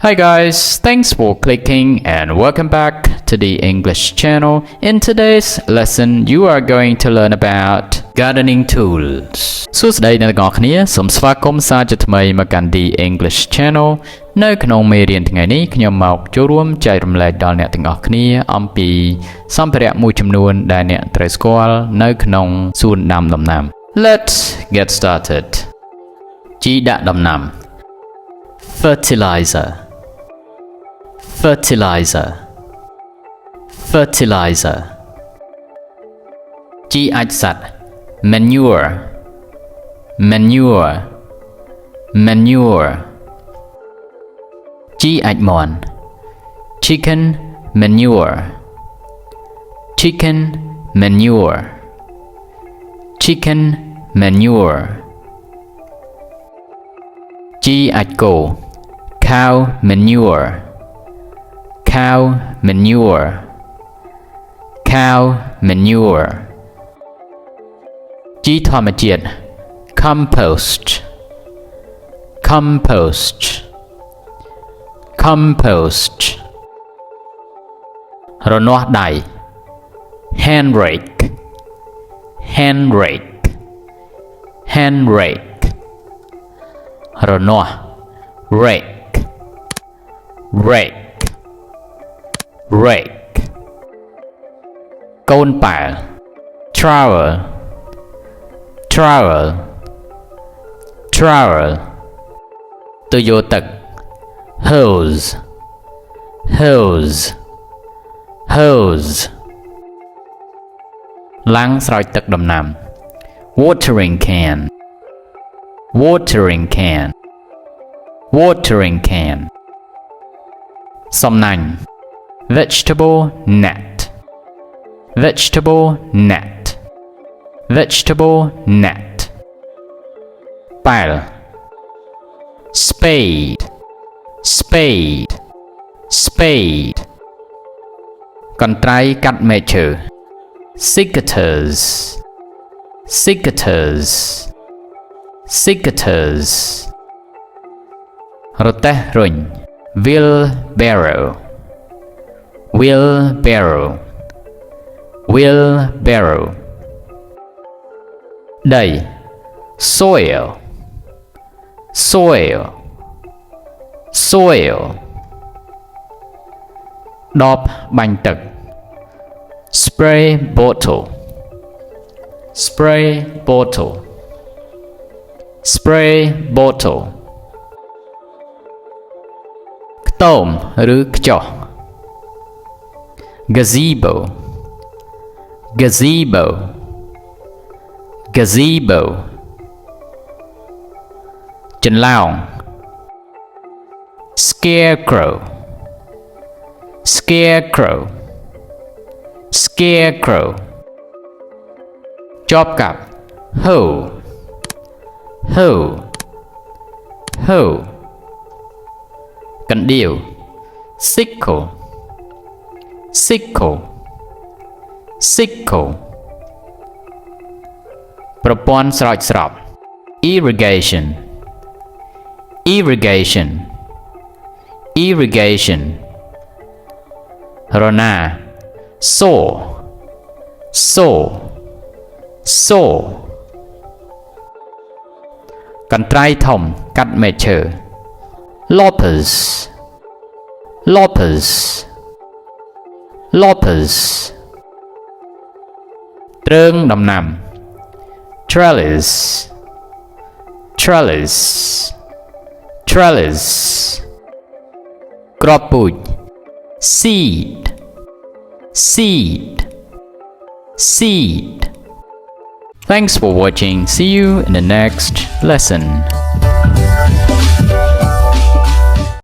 Hi guys, thanks for clicking and welcome back to the English channel. In today's lesson, you are going to learn about gardening tools. សួស្តីអ្នកទាំងអស់គ្នាសូមស្វាគមន៍សាជាថ្មីមកកាន់ the English channel នៅក្នុងមេរៀនថ្ងៃនេះខ្ញុំមកចូលរួមចែករំលែកដល់អ្នកទាំងអស់គ្នាអំពីសម្ភារៈមួយចំនួនដែលអ្នកត្រូវស្គាល់នៅក្នុងសួនដាំដំណាំ Let's get started. ជីដាក់ដំណាំ Fertilizerជីអាចសត្វ manure ជីអាចមាន់ chicken manure ជីអាចគោ cow manure ជីធម្មជាតិ compost រនាស់ដៃ hand rake រនាស់ rake កូនប៉ែល trowel ទៅយកទឹក hose ឡាំងស្រោចទឹកដំណាំ watering can សំណាញ់ vegetable net ប៉ែល spade កន្ត្រៃកាត់មែកឈើ secateurs រទេះរុញ wheelbarrow ដី soil ដបបាញ់ទឹក spray bottle ខ្ទមឬខ្ចោះ gazebo ចន្លោង scarecrow ជាប់កាប់ hoe កណ្ដៀវ sickle ប្រព័ន្ធស្រោចស្រព irrigation រណា saw កន្ត្រៃធំកាត់មែកឈើ loppers ទ្រើងដំណាំ trellis គ្រាប់ពូជ seed Thanks for watching. See you in the next lesson.